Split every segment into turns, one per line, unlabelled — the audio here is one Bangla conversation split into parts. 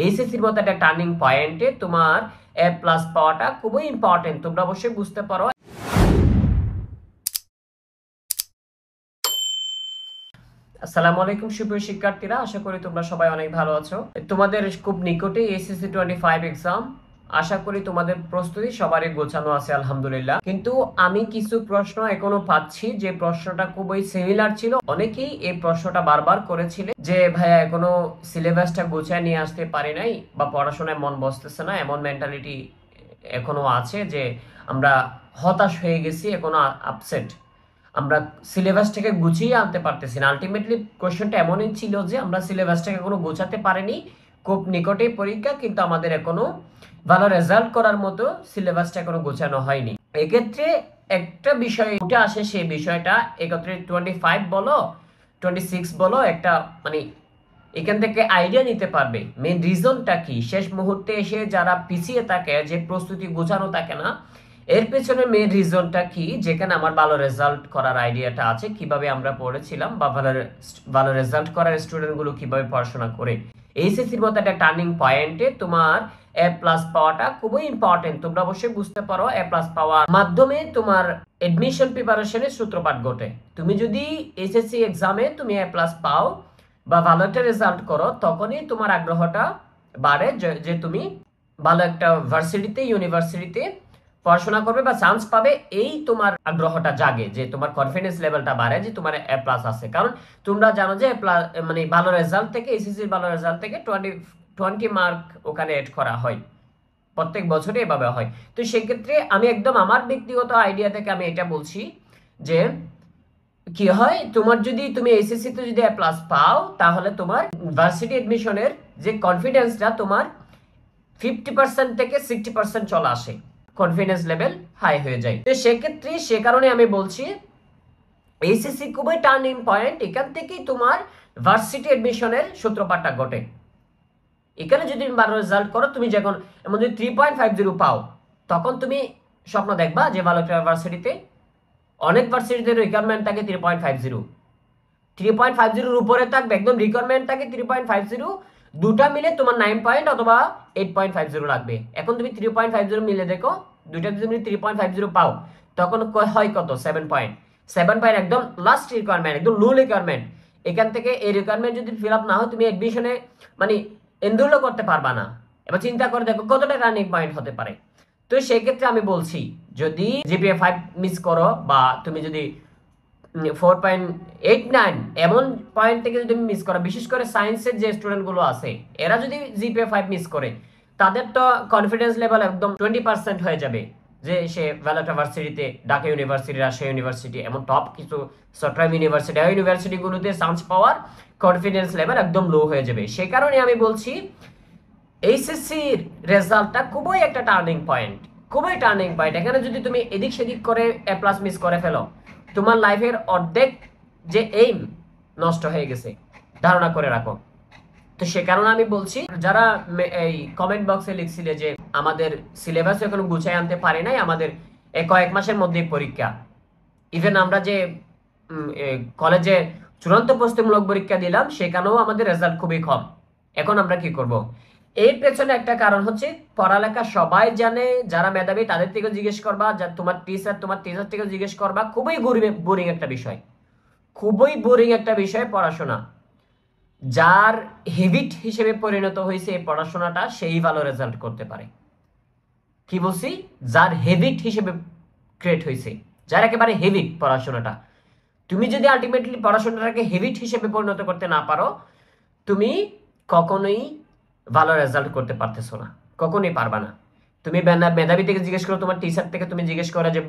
এইচএসসির মতো একটা টার্নিং পয়েন্টে তোমার এ প্লাস পাওয়াটা খুবই ইম্পর্টেন্ট, তোমরা অবশ্যই বুঝতে পারো। আসসালামু আলাইকুম সুপ্রিয় শিক্ষার্থীরা, আশা করি তোমরা সবাই অনেক ভালো আছো। তোমাদের খুব নিকটে এসএসসি 25 এক্সাম, আশা করি তোমাদের প্রস্তুতি সবারই গোছানো আছে আলহামদুলিল্লাহ। কিন্তু আমি কিছু প্রশ্ন এখনো পাচ্ছি যে প্রশ্নটা খুবই সিমিলার ছিল। অনেকেই এই প্রশ্নটা বারবার করেছিলেন যে ভাইয়া এখনো সিলেবাসটা গোছায় নিয়ে আসতে পারি নাই বা পড়াশোনায় মন বসতেছে না, এমন মেন্টালিটি এখনো আছে যে আমরা হতাশ হয়ে গেছি, এখনো আপসেট, আমরা সিলেবাসটাকে গুছিয়ে আনতে পারতেছি না। আলটিমেটলি কোশ্চেনটা এমনই ছিল যে আমরা সিলেবাসটাকে কোনো গোছাতে পারিনি, খুব নিকটেই পরীক্ষা, কিন্তু আমাদের এখনো ভালো রেজাল্ট করার মতো সিলেবাসটা এখনো গোছানো হয়নি। এক্ষেত্রে একটা বিষয় উঠে আসে, সেই বিষয়টা একত্রে 25 বলো 26 বলো, একটা মানে এখান থেকে আইডিয়া নিতে পারবে মেন রিজনটা কি। শেষ মুহূর্তে এসে যারা পিছিয়ে থাকে, যে প্রস্তুতি গোছানো থাকে না, এর পেছনে মেন রিজনটা কি, যেখানে আমার ভালো রেজাল্ট করার আইডিয়াটা আছে, কিভাবে আমরা পড়েছিলাম বা ভালো রেজাল্ট করার স্টুডেন্টগুলো কিভাবে পড়াশোনা করে। এইচএসসির মতো একটা টার্নিং পয়েন্টে তোমার এ প্লাস পাওয়াটা খুবই ইম্পর্টেন্ট, তোমরা অবশ্যই বুঝতে পারো। এ প্লাস পাওয়ার মাধ্যমে তোমার এডমিশন প্রিপারেশনের সূত্রপাত ঘটে। তুমি যদি এইচএসসি এক্সামে তুমি এ প্লাস পাও বা ভালো একটা রেজাল্ট করো, তখনই তোমার আগ্রহটা বাড়ে যে তুমি ভালো একটা ইউনিভার্সিটিতে পড়াশোনা করবে বা চান্স পাবে। এই তোমার আগ্রহটা জাগে, যে তোমার কনফিডেন্স লেভেলটা বাড়ে যে তোমার এ প্লাস আছে। কারণ তোমরা জানো যে মানে ভালো রেজাল্ট থেকে, এসএসসির ভালো রেজাল্ট থেকে 20 মার্ক ওখানে এড করা হয়, প্রত্যেক বছরই এভাবে হয়। তো সেক্ষেত্রে আমি একদম আমার ব্যক্তিগত আইডিয়া থেকে আমি এটা বলছি যে কি হয়, তোমার যদি তুমি এসএসসি তে যদি এ প্লাস পাও, তাহলে তোমার ভার্সিটি এডমিশনের যে কনফিডেন্সটা তোমার 50% থেকে 60% চলে আসে, কনফিডেন্স লেভেল হাই হয়ে যায়। তো সেক্ষেত্রে সে কারণে আমি বলছি এইচএসসি খুবই টার্নিং পয়েন্ট, এখান থেকেই তোমার ভার্সিটি এডমিশনের সূত্রপাতটা ঘটে। এখানে যদি তুমি ভালো রেজাল্ট করো, তুমি যখন এমন যদি 3.50 পাও, তখন তুমি স্বপ্ন দেখবা যে ভালো একটা ভার্সিটিতে। অনেক ভার্সিটিতে রিকোয়ারমেন্ট থাকে 3.50 উপরে থাকবে, একদম রিকোয়ারমেন্ট থাকে 3.50, দুটা মিলে তোমার 9 পয়েন্ট অথবা 8.50 লাগবে। এখন তুমি 3.50 মিলে দেখো, দুইটা যদি তুমি 3.50 পাও, তখন হয় কত, 7 পয়েন্ট একদম লাস্ট রিকোয়ারমেন্ট, একদম লো রিকোয়ারমেন্ট। এখান থেকে এই রিকোয়ারমেন্ট যদি ফিল আপ না হয়, তুমি এডমিশনে মানে এনরোলও করতে পারবা না। এবার চিন্তা করে দেখো কতটা টার্নিং পয়েন্ট হতে পারে। তো সেই ক্ষেত্রে আমি বলছি, যদি জিপিএ 5 মিস করো বা তুমি যদি 4.89 এমন পয়েন্ট থেকে যদি মিস করো, বিশেষ করে সায়েন্সের যে স্টুডেন্টগুলো আছে, এরা যদি জিপিএ 5 মিস করে, তাদের তো কনফিডেন্স লেভেল একদম 20% হয়ে যাবে যে সে ভ্যালটা ভার্সিটিতে, ঢাকা ইউনিভার্সিটি, রাজশাহী ইউনিভার্সিটি, এমন টপ কিছু চট্টগ্রাম ইউনিভার্সিটি, এই ইউনিভার্সিটিগুলোতে চান্স পাওয়ার কনফিডেন্স লেভেল একদম লো হয়ে যাবে। সে কারণে আমি বলছি এইচএসসির রেজাল্টটা খুবই একটা টার্নিং পয়েন্ট, খুবই টার্নিং পয়েন্ট। এখানে যদি তুমি এদিক সেদিক করে এ প্লাস মিস করে ফেলো, তোমার লাইফের অর্ধেক যে এইম নষ্ট হয়ে গেছে, ধারণা করে রাখো। তো সে কারণে আমি বলছি, যারা এই কমেন্ট বক্সে লিখছিলে যে আমাদের সিলেবাস এখনো গুছাই আনতে পারি নাই, আমাদের কয়েক মাসের মধ্যেই পরীক্ষা, ইভেন আমরা যে কলেজে চূড়ান্ত প্রস্তুতিমূলক পরীক্ষা দিলাম, সেখানেও আমাদের রেজাল্ট খুবই কম। এখন আমরা কি করব? এর পেছনে একটা কারণ হচ্ছে, পড়ালেখা সবাই জানে, যারা মেধাবী তাদের থেকেও জিজ্ঞেস করবা, তোমার টিচার থেকেও জিজ্ঞেস করবা, খুবই বোরিং একটা বিষয়, খুবই বোরিং একটা বিষয় পড়াশোনা। যার হেবিট হিসেবে পরিণত হয়েছে এই পড়াশোনাটা, সেই ভালো রেজাল্ট করতে পারে। কি বলছি? যার হেবিট হিসেবে ক্রিয়েট হয়েছে, যার একেবারে হেবিট পড়াশোনাটা। তুমি যদি আলটিমেটলি পড়াশোনাটাকে হেবিট হিসেবে পরিণত করতে না পারো, তুমি কখনোই ভালো রেজাল্ট করতে পারতেছো না, কখনোই পারবা না। তুমি মেধাবী থেকে জিজ্ঞেস করো, তোমার টিচার থেকে তুমি জিজ্ঞেস করো যে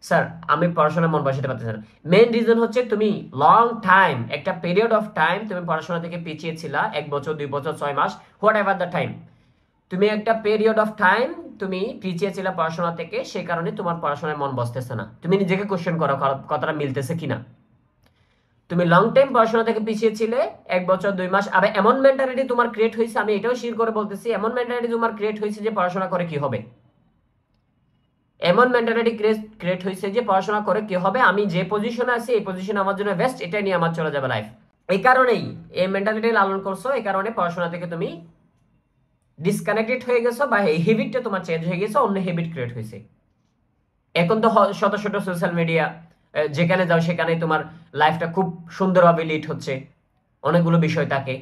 স্যার আমি পড়াশোনা মন বসাতে পারতেছি না। মেইন রিজন হচ্ছে তুমি লং টাইম, একটা পিরিয়ড অফ টাইম তুমি পড়াশোনা থেকে পিছিয়ে ছিলা, 1 বছর 2 বছর 6 মাস, হোয়াট এভার দ্য টাইম, তুমি একটা পিরিয়ড অফ টাইম তুমি পিছিয়ে ছিলা পড়াশোনা থেকে, সেই কারণে তোমার পড়াশোনায় মন বসতেছে না। তুমি নিজেকে কোশ্চেন করো কথাটা মিলতেছে কিনা। তুমি লং টাইম পড়াশোনা থেকে পিছিয়ে ছিলে, 1 বছর 2 মাস, আবার এমন মেন্টালিটি তোমার ক্রিয়েট হয়েছে, আমি এটাও শিওর করে বলতেছি, এমন মেন্টালিটি তোমার ক্রিয়েট হয়েছে যে পড়াশোনা করে কি হবে, এমন মেন্টালিটি ক্রিয়েট হয়েছে যে পড়াশোনা করে কি হবে, আমি যে পজিশনে আছি এই পজিশন আমার জন্য বেস্ট, এটা নিয়ে আমার চলে যাবে লাইফ। এই কারণেই এই মেন্টালিটি লালন করছো, এই কারণে পড়াশোনা থেকে তুমি ডিসকানেক্টেড হয়ে গেছো বা এই হ্যাবিটটা তোমার চেঞ্জ হয়ে গেছে, অন্য হ্যাবিট ক্রিয়েট হয়েছে। এখন তো শত শত সোশ্যাল মিডিয়া, যেখানে যাও সেখানে তোমার লাইফটা খুব সুন্দরভাবে লিড হচ্ছে, অনেকগুলো বিষয় থাকে।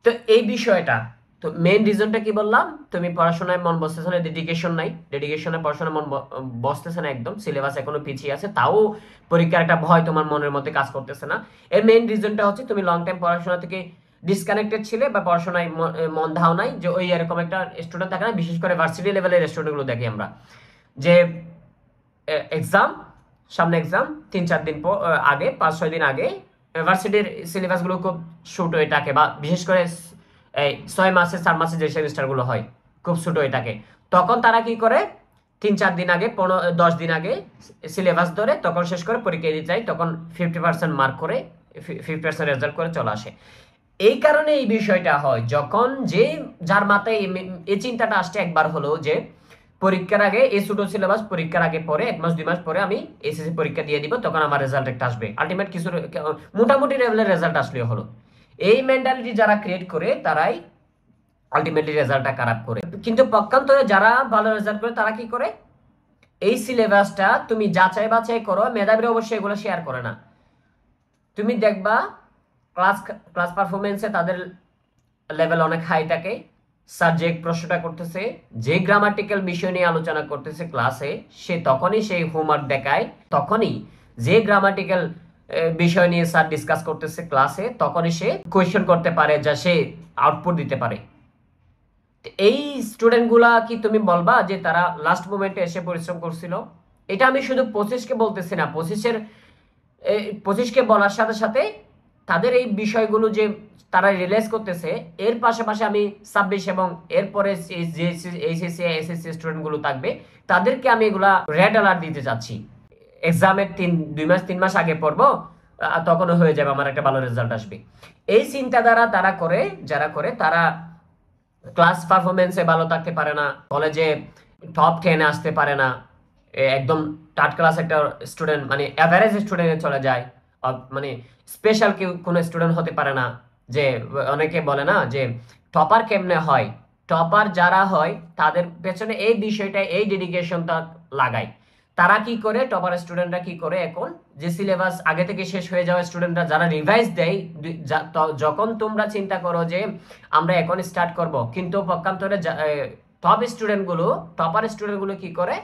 তো এই বিষয়টা, তো মেইন রিজনটা কি বললাম, তুমি পড়াশোনায় মন বসতেছে না, ডেডিকেশন নাই, ডেডিকেশনে পড়াশোনায় মন বসতেছে না, একদম সিলেবাস এখনো পিছিয়ে আছে, তাও পরীক্ষার একটা ভয় তোমার মনের মধ্যে কাজ করতেছে না। এর মেইন রিজনটা হচ্ছে তুমি লং টাইম পড়াশোনা থেকে ডিসকানেক্টেড ছিলে বা পড়াশোনায় মন ধাও নাই। যে ওই এরকম একটা স্টুডেন্ট থাকে না, বিশেষ করে ভার্সিটি লেভেলের স্টুডেন্টগুলো দেখি আমরা, যে এক্সাম, সামনে এক্সাম 3-4 দিন আগে, 5-6 দিন আগে ইউনিভার্সিটির সিলেবাসগুলো খুব শুট হয়ে থাকে, বা বিশেষ করে এই 6 মাসে 4 মাসে যে সেমিস্টারগুলো হয় খুব শুট হয়ে থাকে। তখন তারা কি করে, 3-4 দিন আগে, 10 দিন আগে সিলেবাস ধরে তখন শেষ করে পরীক্ষা দিতে যায়, তখন 50% মার্ক করে, 50% রেজাল্ট করে চলে আসে। এই কারণে এই বিষয়টা হয়, যখন যে যার মাথায় এই চিন্তাটা আসছে একবার হলো যে পরীক্ষার আগে এই ছোট সিলেবাস পরীক্ষার আগে পরে 1 মাস 2 মাস পরে আমি এসএসসি পরীক্ষা দিয়ে দিব, তখন আমার রেজাল্ট একটা আসবে, আলটিমেট কিছু মোটামুটি লেভেলের রেজাল্ট আসলেও হলো। এই মেন্টালিটি যারা ক্রিয়েট করে তারাই আলটিমেটলি রেজাল্টটা খারাপ করে। কিন্তু পক্ষান্তরে যারা ভালো রেজাল্ট করে তারা কি করে, এই সিলেবাসটা তুমি যাচাই বাছাই করো, মেধাবীরা অবশ্যই এগুলো শেয়ার করে না। তুমি দেখবা ক্লাস ক্লাস পারফরমেন্সে তাদের লেভেল অনেক হাই থাকে, স্যার যে প্রশ্নটা করতেছে, যে গ্রামাটিক্যাল বিষয় নিয়ে আলোচনা করতেছে ক্লাসে, সে তখনই সেই হোমওয়ার্ক দেখায়, তখনই যে গ্রামাটিক্যাল বিষয় নিয়ে স্যার ডিসকাস করতেছে ক্লাসে, তখনই সে কোয়েশ্চেন করতে পারে, যা সে আউটপুট দিতে পারে। এই স্টুডেন্টগুলা কি তুমি বলবা যে তারা লাস্ট মোমেন্টে এসে পরিশ্রম করছিল? এটা আমি শুধু 25কে বলতেছি না, 25কে বলার সাথে সাথে তাদের এই বিষয়গুলো যে তারা রিয়েলাইজ করতেছে, এর পাশাপাশি আমি 26 এবং এরপরে যে এইচএসসি এসএসসি স্টুডেন্টগুলো থাকবে, তাদেরকে আমি এগুলা রেড অ্যালার্ট দিতে চাচ্ছি। এক্সামের 2 মাস 3 মাস আগে পড়বো, তখনও হয়ে যাবে, আমার একটা ভালো রেজাল্ট আসবে। এই চিন্তাধারা তারা করে, যারা করে তারা ক্লাস পারফরমেন্সে ভালো থাকতে পারে না, কলেজে টপ 10-এ আসতে পারে না, একদম থার্ড ক্লাস একটা স্টুডেন্ট মানে অ্যাভারেজ স্টুডেন্টে চলে যায়, মানে স্পেশাল কেউ কোনো স্টুডেন্ট হতে পারে না। যে অনেকে বলে না যে টপার কেমনে হয়, টপার যারা হয় তাদের পেছনে এই বিষয়টা, এই ডেডিকেশনটা লাগায়। তারা কি করে, টপার স্টুডেন্টরা কি করে, এখন যে সিলেবাস আগে থেকে শেষ হয়ে যাওয়া স্টুডেন্টরা যারা রিভাইজ দেয়, যখন তোমরা চিন্তা করো যে আমরা এখন স্টার্ট করব, কিন্তু পক্ষান্তরে টপার স্টুডেন্টগুলো কি করে,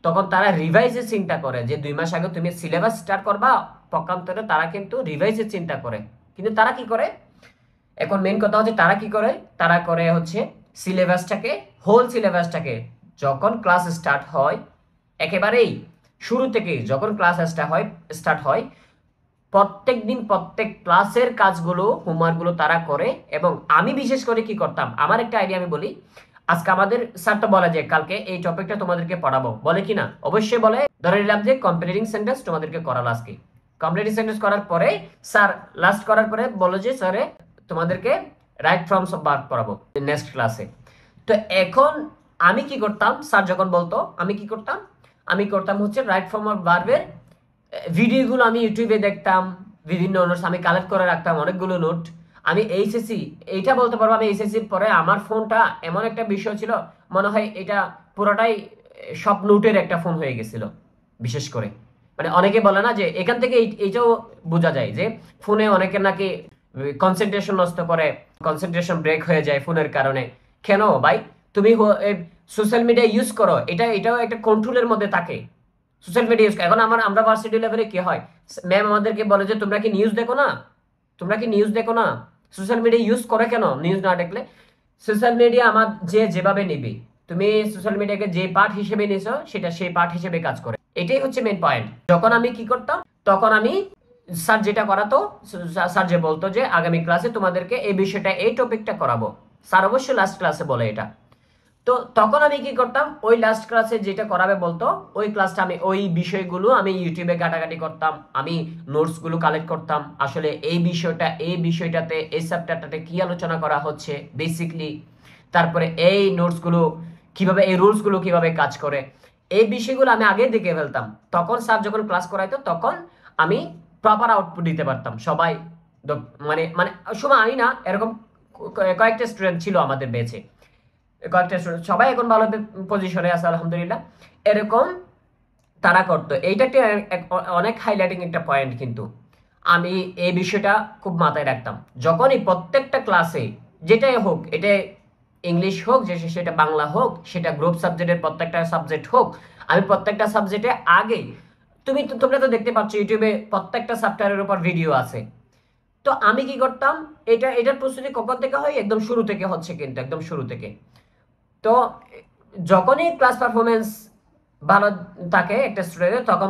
তখন তারা রিভাইজের চিন্তা করে যে 2 মাস আগে তুমি সিলেবাস স্টার্ট করবা, পক্ষান্তরে তারা কিন্তু রিভাইজের চিন্তা করে। কিন্তু তারা কি করে, এখন মেইন কথা হচ্ছে তারা কি করে, তারা করে হচ্ছে সিলেবাসটাকে, হোল সিলেবাসটাকে যখন ক্লাস স্টার্ট হয়, একেবারেই শুরু থেকে যখন ক্লাস স্টার্ট হয় প্রত্যেক দিন প্রত্যেক ক্লাসের কাজগুলো, হোমওয়ার্কগুলো তারা করে। এবং আমি বিশেষ করে কি করতাম, আমার একটা আইডিয়া আমি বলি, আজকে আমাদের স্যার তো বলে যে কালকে এই টপিকটা তোমাদেরকে পড়াবো, বলে কি না? অবশ্যই বলে। ধরে নিলাম যে কম্পারেটিং সেন্টেন্স তোমাদেরকে করালো আজকে, কম্পারেটিং সেন্টেন্স করার পরে স্যার লাস্ট করার পরে বলো যে স্যারে তোমাদেরকে রাইট ফর্মস অফ ভার্ব পড়াবো নেক্সট ক্লাসে। তো এখন আমি কি করতাম, স্যার যখন বলতো আমি কি করতাম, আমি করতাম হচ্ছে রাইট ফর্ম অফ ভার্বের ভিডিওগুলো আমি ইউটিউবে দেখতাম, বিভিন্ন নোটস আমি কালেক্ট করে রাখতাম, অনেকগুলো নোট। আমি এইচএসসি এইটা বলতে পারবো, আমি এইচএসসির পরে আমার ফোনটা এমন একটা বিষয় ছিল, মনে হয় এটা পুরোটাই সব নোটের একটা ফোন হয়ে গেছিল। বিশেষ করে মানে অনেকে বলে না যে এখান থেকে এইটাও বোঝা যায় যে ফোনে অনেকের নাকি কনসেন্ট্রেশন নষ্ট করে, কনসেন্ট্রেশন ব্রেক হয়ে যায় ফোনের কারণে। কেন ভাই, তুমি সোশ্যাল মিডিয়া ইউজ করো, এটাও একটা কন্ট্রোলের মধ্যে থাকে। সোশ্যাল মিডিয়া ইউজ, এখন আমরা ভার্সিটি লেভেলে কি হয়, ম্যাম আমাদেরকে বলে যে তোমরা কি নিউজ দেখো না, তোমরা কি নিউজ দেখো না, সোশ্যাল মিডিয়া ইউজ করে কেন? নিউজ না দেখলে সোশ্যাল মিডিয়া আমার যেভাবে নিবি, তুমি সোশ্যাল মিডিয়াকে যে পার্ট হিসেবে নিছো সেটা সেই পার্ট হিসেবে কাজ করে। এটাই হচ্ছে মেন পয়েন্ট। যখন আমি কি করতাম, তখন আমি স্যার যেটা করাতো, স্যার যে বলতো যে আগামী ক্লাসে তোমাদেরকে এই বিষয়টা, এই টপিকটা করাবো, স্যার অবশ্যই লাস্ট ক্লাসে বলে এটা। তো তখন আমি কি করতাম, ওই লাস্ট ক্লাসে যেটা করাবে বলতো ওই ক্লাসটা আমি ওই বিষয়গুলো আমি ইউটিউবে ঘাটাঘাটি করতাম, আমি নোটসগুলো কালেক্ট করতাম, আসলে এই বিষয়টাতে এই চ্যাপ্টারটাতে কি আলোচনা করা হচ্ছে বেসিকলি, তারপরে এই নোটসগুলো কিভাবে, এই রুলসগুলো কিভাবে কাজ করে, এই বিষয়গুলো আমি আগে দেখে ফেলতাম। তখন স্যার যখন ক্লাস করাইতো তখন আমি প্রপার আউটপুট দিতে পারতাম। সবাই মানে মানে শুধু আমি না, এরকম কয়েকটা স্টুডেন্ট ছিল আমাদের ব্যাচে, কয়েকটা স্টুডেন্ট সবাই এখন ভালো পজিশনে আছে আলহামদুলিল্লাহ। এরকম তারা করতো। এইটা একটা অনেক হাইলাইটিং একটা পয়েন্ট, কিন্তু আমি এই বিষয়টা খুব মাথায় রাখতাম যখনই প্রত্যেকটা ক্লাসে, যেটাই হোক, এটা ইংলিশ হোক, যে সেটা বাংলা হোক, সেটা গ্রুপ সাবজেক্টের প্রত্যেকটা সাবজেক্ট হোক, আমি প্রত্যেকটা সাবজেক্টে আগে, তোমরা তো দেখতে পাচ্ছ ইউটিউবে প্রত্যেকটা চ্যাপ্টারের উপর ভিডিও আছে। তো আমি কি করতাম, এটার প্রস্তুতি কখন থেকে হয়, একদম শুরু থেকে হচ্ছে, কিন্তু একদম শুরু থেকে। তো যখনই ক্লাস পারফরমেন্স ভালো থাকে একটা স্টুডেন্টের, তখন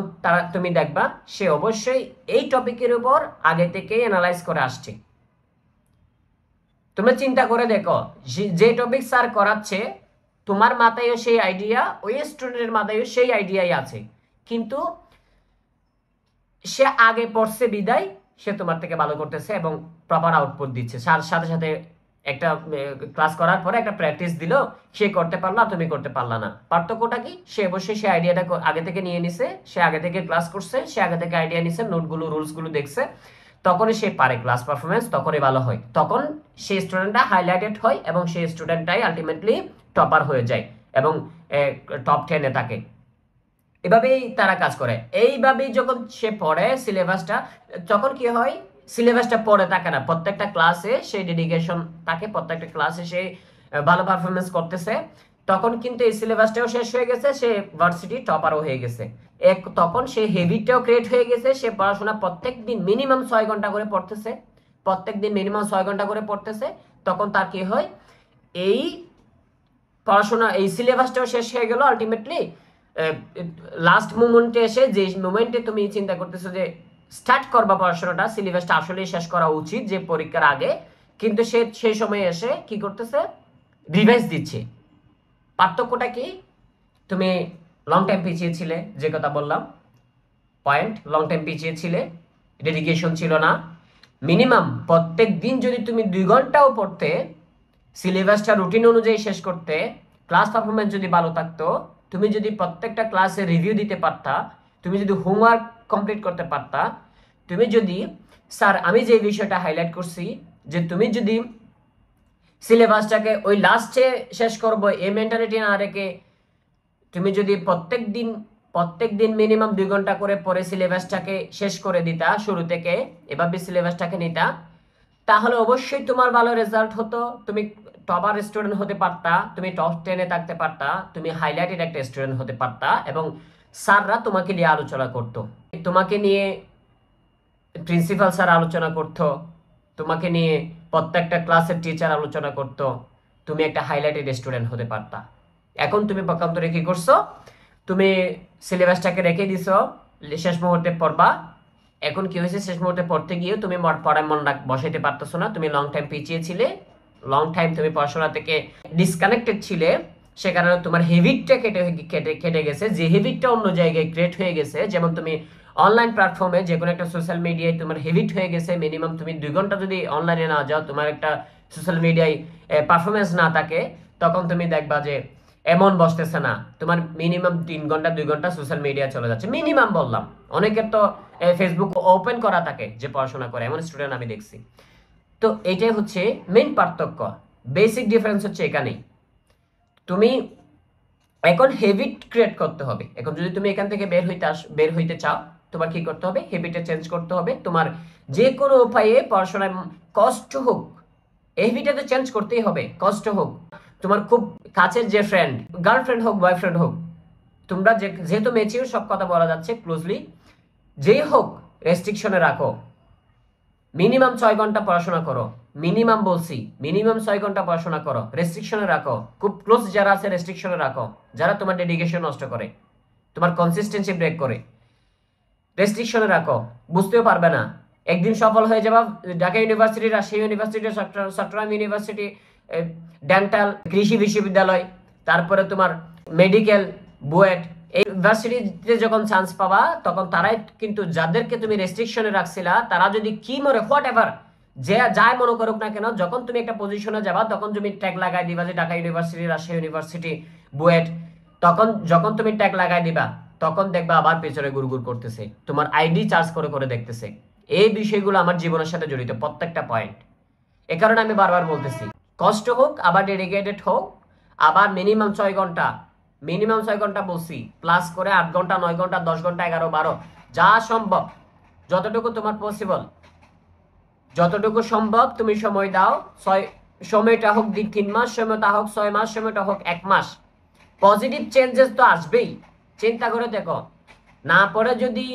তুমি দেখবা সে অবশ্যই এই টপিকের উপর আগে থেকেই অ্যানালাইজ করে আসছে। তোমরা চিন্তা করে দেখো, যে টপিক স্যার করাচ্ছে তোমার মাথায়ও সেই আইডিয়া, ওই স্টুডেন্টের মাথায়ও সেই আইডিয়াই আছে, কিন্তু সে আগে পড়ছে বিদায় সে তোমার থেকে ভালো করতেছে এবং প্রপার আউটপুট দিচ্ছে। সাথে সাথে একটা ক্লাস করার পরে একটা প্র্যাকটিস দিল, সে করতে পারলা, তুমি করতে পারলা না। পার্থক্যটা কি, সে অবশ্যই সে আইডিয়াটা আগে থেকে নিয়ে নিছে, সে আগে থেকে ক্লাস করছে, সে আগে থেকে আইডিয়া নিছে, নোটগুলো রুলসগুলো দেখছে, তখনই সে পারে। ক্লাস পারফরমেন্স তখনই ভালো হয়, তখন সেই স্টুডেন্টটা হাইলাইটেড হয় এবং সেই স্টুডেন্টটাই আলটিমেটলি টপার হয়ে যায় এবং টপ 10-এ থাকে। এভাবেই তারা কাজ করে। এইভাবেই যখন সে পড়ে সিলেবাসটা, তখন কি হয়, সিলেবাসটা পড়ে থাকে না, প্রত্যেকটা ক্লাসে সে ডেডিকেশন থাকে, প্রত্যেকটা ক্লাসে সে ভালো পারফরমেন্স করতেছে, তখন কিন্তু এই সিলেবাসটাও শেষ হয়ে গেছে, সে ভার্সিটি টপারও হয়ে গেছে। তখন সে হেবিটটাও ক্রিয়েট হয়ে গেছে, সে পড়াশোনা প্রত্যেক দিন মিনিমাম 6 ঘন্টা করে পড়তেছে, প্রত্যেক দিন মিনিমাম 6 ঘন্টা করে পড়তেছে। তখন তার কি হয়, এই পড়াশোনা, এই সিলেবাসটাও শেষ হয়ে গেল আলটিমেটলি। লাস্ট মোমেন্টে এসে, যে মোমেন্টে তুমি চিন্তা করতেছো যে স্টার্ট করবা পড়াশোনাটা, সিলেবাসটা আসলে শেষ করা উচিত যে পরীক্ষার আগে, কিন্তু সে সেই সময় এসে কি করতেছে, রিভাইজ দিচ্ছে। পার্থক্যটা কি, তুমি লং টাইম পিছিয়ে ছিলে, যে কথা বললাম পয়েন্ট, লং টাইম পিছিয়ে ছিলে, ডেডিকেশন ছিল না। মিনিমাম প্রত্যেক দিন যদি তুমি 2 ঘন্টাও পড়তে, সিলেবাসটা রুটিন অনুযায়ী শেষ করতে, ক্লাস পারফরমেন্স যদি ভালো থাকতো, তুমি যদি প্রত্যেকটা ক্লাসে রিভিউ দিতে পারতা, তুমি যদি হোমওয়ার্ক কমপ্লিট করতে পারতা, তুমি যদি, স্যার আমি যে বিষয়টা হাইলাইট করছি, যে তুমি যদি সিলেবাসটাকে ওই লাস্টে শেষ করবো এই মেন্টালিটি না রেখে, তুমি যদি প্রত্যেক দিন মিনিমাম 2 ঘন্টা করে পরে সিলেবাসটাকে শেষ করে দিতা শুরু থেকে, এভাবে সিলেবাসটাকে নিতা, তাহলে অবশ্যই তোমার ভালো রেজাল্ট হতো, তুমি টপার স্টুডেন্ট হতে পারতা, তুমি টপ 10-এ থাকতে পারতা, তুমি হাইলাইটেড একটা স্টুডেন্ট হতে পারতা, এবং স্যাররা তোমাকে নিয়ে আলোচনা করতো, তোমাকে নিয়ে প্রিন্সিপাল স্যার আলোচনা করতো, তোমাকে নিয়ে প্রত্যেকটা ক্লাসের টিচার আলোচনা করতো, তুমি একটা হাইলাইটেড স্টুডেন্ট হতে পারতা। এখন তুমি পক্ষান্তরে কি করছো, তুমি সিলেবাসটাকে রেখে দিছো, শেষ মুহূর্তে পড়বা। এখন কি হয়েছে, শেষ মুহূর্তে পড়তে গিয়ে তুমি পড়ায় মন বসাইতে পারতেছো না, তুমি লং টাইম পিছিয়ে ছিলে, লং টাইম তুমি পড়াশোনা থেকে ডিসকানেক্টেড ছিলে, সে কারণে তোমার হেবিটটা কেটে গেছে, যে হেবিটটা অন্য জায়গায় ক্রিয়েট হয়ে গেছে। যেমন তুমি অনলাইন প্ল্যাটফর্মে, যে কোনো একটা সোশ্যাল মিডিয়ায় তোমার হেবিট হয়ে গেছে, মিনিমাম তুমি 2 ঘন্টা যদি অনলাইনে না যাও, তোমার একটা সোশ্যাল মিডিয়ায় পারফরমেন্স না থাকে, তখন তুমি দেখবা যে এমন বসতেছে না, তোমার মিনিমাম 3 ঘন্টা 2 ঘন্টা সোশ্যাল মিডিয়া চলে যাচ্ছে, মিনিমাম বললাম। অনেকের তো ফেসবুক ওপেন করা থাকে যে পড়াশোনা করে, এমন স্টুডেন্ট আমি দেখছি। তো এটাই হচ্ছে মেইন পার্থক্য, বেসিক ডিফারেন্স হচ্ছে এখানেই। তুমি এখন হেবিট ক্রিয়েট করতে হবে। এখন যদি তুমি এখান থেকে বের হইতে চাও, তোমার কি করতে হবে, হেবিটটা চেঞ্জ করতে হবে। তোমার যে কোনো উপায়ে পড়াশোনায় কষ্ট হোক, এই হেবিটটা তো চেঞ্জ করতেই হবে, কষ্ট হোক। তোমার খুব কাছের যে ফ্রেন্ড, গার্লফ্রেন্ড হোক, বয়ফ্রেন্ড হোক, তোমরা যেহেতু ম্যাচিউর, সব কথা বলা যাচ্ছে ক্লোজলি, যেই হোক রেস্ট্রিকশনে রাখো। মিনিমাম 6 ঘন্টা পড়াশোনা করো, মিনিমাম বলছি, মিনিমাম 6 ঘন্টা পড়াশোনা করো, রেস্ট্রিকশনে রাখো। খুব ক্লোজ যারা আছে রেস্ট্রিকশনে রাখো, যারা তোমার ডেডিকেশন নষ্ট করে, তোমার কনসিস্টেন্সি ব্রেক করে, রেস্ট্রিকশনে রাখো। বুঝতেও পারবে না, একদিন সফল হয়ে যাবা। Dhaka university, Rajshahi university, Chittagong university, dental, কৃষি বিশ্ববিদ্যালয়, তারপরে তোমার মেডিকেল, বুয়েট, এই ইউনিভার্সিটিতে যখন চান্স পাবা, তখন তারাই কিন্তু, যাদেরকে তুমি রেস্ট্রিকশনে রাখছিলা, তারা যদি কি মনে হোয়াট এভার যে যাই মনে করুক না কেন, যখন তুমি একটা পজিশনে যাবা, তখন তুমি ট্যাগ লাগাই দিবা যে ঢাকা ইউনিভার্সিটি, রাজশাহী ইউনিভার্সিটি, বুয়েট। যখন তুমি ট্যাগ লাগাই দিবা, তখন দেখবা আবার পেছনে গুড়গুড় করতেছে, তোমার আইডি চার্জ করে করে দেখতেছে। এই বিষয়গুলো আমার জীবনের সাথে জড়িত, প্রত্যেকটা পয়েন্ট। এ কারণে আমি বারবার বলতেছি, কষ্ট হোক আবার ডেডিকেটেড হোক, আবার মিনিমাম 6 ঘন্টা বলছি, প্লাস করে 8 ঘন্টা 9 ঘন্টা 10 ঘন্টা 11 12 যা সম্ভব, যতটুকু তোমার পসিবল, যতটুকু সম্ভব তুমি সময় দাও। সময়টা হোক 3 মাস, সময়টা হোক 6 মাস, সময়টা হোক 1 মাস। পজিটিভ চেঞ্জেস তো আসবেই, চিন্তা করে দেখো। না পরে যদি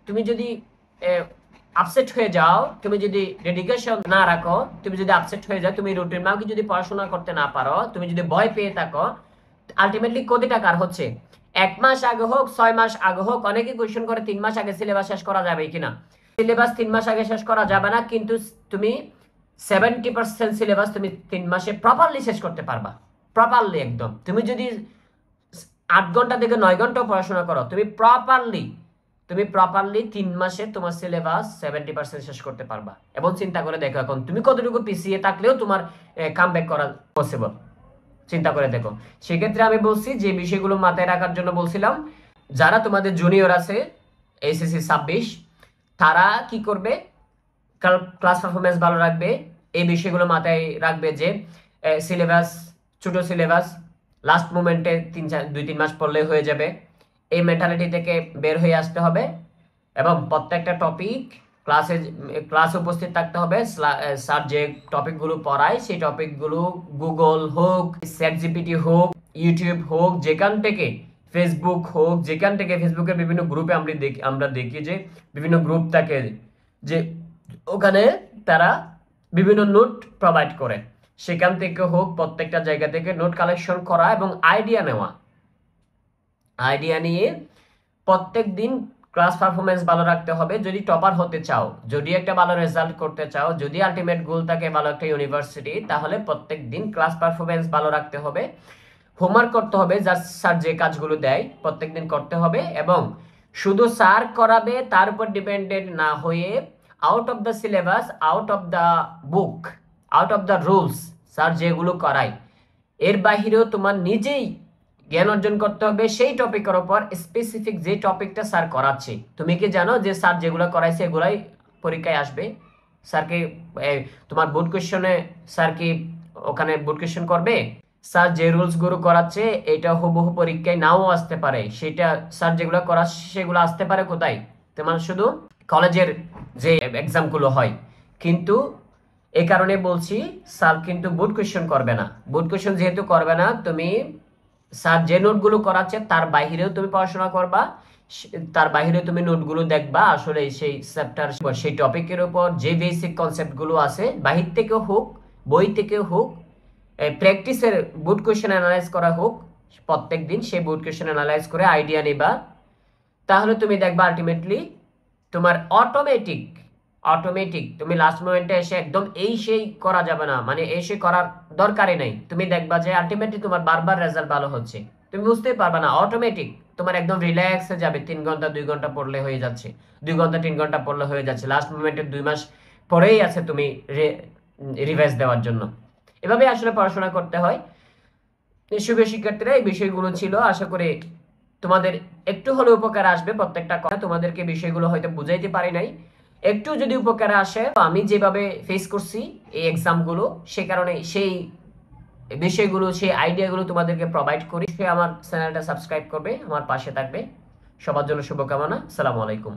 তুমি যদি আপসেট হয়ে যাও, তুমি যদি ডেডিকেশন না রাখো, তুমি যদি আপসেট হয়ে যাও, তুমি রুটিন মাফিক যদি পড়াশোনা করতে না পারো, তুমি যদি ভয় পেয়ে থাকো, আলটিমেটলি ক্ষতিটা কার হচ্ছে? 1 মাস আগে হোক 6 মাস আগে হোক, অনেকে কোয়েশ্চেন করে 3 মাস আগে সিলেবাস শেষ করা যাবে কিনা। সিলেবাস 3 মাস আগে শেষ করা যাবে না, কিন্তু তুমি 70% সিলেবাস তুমি 3 মাসে প্রপারলি শেষ করতে পারবা, প্রপারলি একদম। তুমি যদি 8 ঘন্টা থেকে 9 ঘন্টা পড়াশোনা করো, তুমি প্রপারলি 3 মাসে তোমার সিলেবাস 70% শেষ করতে পারবা। এবং চিন্তা করে দেখো এখন তুমি কতটুকু পিছিয়ে থাকলেও তোমার কামব্যাক করা পসিবল, চিন্তা করে দেখো। সেক্ষেত্রে আমি বলছি যে বিষয়গুলো মাথায় রাখার জন্য বলছিলাম, যারা তোমাদের জুনিয়র আছে এসএসসি 26, তারা কি করবে, ক্লাস পারফরমেন্স ভালো রাখবে, এই বিষয়গুলো মাথায় রাখবে যে সিলেবাস, ছোট সিলেবাস, লাস্ট মোমেন্টে 2-3 মাস পড়লে হয়ে যাবে, এই মেন্টালিটি থেকে বের হয়ে আসতে হবে। এবং প্রত্যেকটা টপিক ক্লাসে উপস্থিত থাকতে হবে। স্যার যে টপিকগুলো পড়ায় সেই টপিকগুলো গুগল হোক, চ্যাটজিপিটি হোক, ইউটিউব হোক, যেখান থেকে, ফেসবুক হোক, যেখান থেকে, ফেসবুকের বিভিন্ন গ্রুপে আমরা দেখি যে বিভিন্ন গ্রুপ থাকে, যে ওখানে তারা বিভিন্ন নোট প্রোভাইড করে, সেখান থেকে হোক, প্রত্যেকটা জায়গা থেকে নোট কালেকশন করা এবং আইডিয়া নিয়ে প্রত্যেক দিন ক্লাস পারফরমেন্স ভালো রাখতে হবে। যদি টপার হতে চাও, যদি একটা ভালো রেজাল্ট করতে চাও, যদি আলটিমেট গোল থাকে ভালো একটা ইউনিভার্সিটি, তাহলে প্রত্যেক দিন ক্লাস পারফরমেন্স ভালো রাখতে হবে। হোমওয়ার্ক করতে হবে, স্যার যে কাজগুলো দেয় প্রত্যেক দিন করতে হবে। এবং শুধু স্যার করাবে তার উপর ডিপেন্ডেন্ট না হয়ে, out of the syllabus, out of the book, out of the rules, sir যেগুলো করায় এর বাহিরেও তোমার নিজেই জ্ঞান অর্জন করতে হবে সেই টপিকের উপর, স্পেসিফিক যে টপিকটা স্যার করাচ্ছে। তুমি কি জানো যে স্যার যেগুলো করাইছে এগুলাই পরীক্ষায় আসবে? স্যারকে তোমার বোর্ড কোয়েশ্চনে স্যার কি ওখানে বোর্ড কোয়েশ্চন করবে? স্যার যে রুলস গুলো করাচ্ছে এটা হুবহু পরীক্ষায় নাও আসতে পারে, সেটা স্যার যেগুলো করাচ্ছে সেগুলো আসতে পারে কোথায়? তোমার শুধু কলেজের যে এক্সাম গুলো হয়। কিন্তু এই কারণে বলছি, স্যার কিন্তু বোর্ড কোয়েশ্চন করবে না। বোর্ড কোয়েশ্চন যেহেতু করবে না, তুমি স্যার যে নোটগুলো করাচ্ছে তার বাহিরেও তুমি পড়াশোনা করবা, তার বাহিরে তুমি নোটগুলো দেখবা, আসলে সেই চ্যাপ্টার, সেই টপিকের উপর যে বেসিক কনসেপ্টগুলো আছে, বাহির থেকেও হোক, বই থেকেও হোক, প্র্যাকটিসের বোর্ড কোয়েশ্চেন অ্যানালাইজ করা হোক, প্রত্যেক দিন সেই বোর্ড কোয়েশ্চেন অ্যানালাইজ করে আইডিয়া নিবা। তাহলে তুমি দেখবা আলটিমেটলি তোমার অটোমেটিক তুমি লাস্ট মোমেন্টে এসে একদম সেই করা যাবে না, মানে সেই করার দরকারই নাই। তুমি দেখবা যে আলটিমেটলি তোমার বারবার রেজাল্ট ভালো হচ্ছে, তুমি বুঝতেই পারবা না, অটোমেটিক তোমার একদম রিল্যাক্সে যাবে। 3 ঘন্টা 2 ঘন্টা পড়লে হয়ে যাচ্ছে, 2 ঘন্টা 3 ঘন্টা পড়লে হয়ে যাচ্ছে, লাস্ট মোমেন্টে 2 মাস পরেই আছে তুমি রিভাইজ দেওয়ার জন্য। এভাবে আসলে পড়াশোনা করতে হয়। শুভ শিক্ষার্থীরা, এই বিষয়গুলো ছিল, আশা করি তোমাদের একটু হলে উপকার আসবে। প্রত্যেকটা কথা তোমাদেরকে বিষয়গুলো হয়তো বুঝাইতে পারি নাই, একটু যদি উপকারে আসে, আমি যেভাবে ফেস করছি এই এক্সামগুলো, সে কারণে সেই বিষয়গুলো, সেই আইডিয়াগুলো তোমাদেরকে প্রোভাইড করি। সে আমার চ্যানেলটা সাবস্ক্রাইব করবে, আমার পাশে থাকবে। সবার জন্য শুভকামনা। আসসালামু আলাইকুম।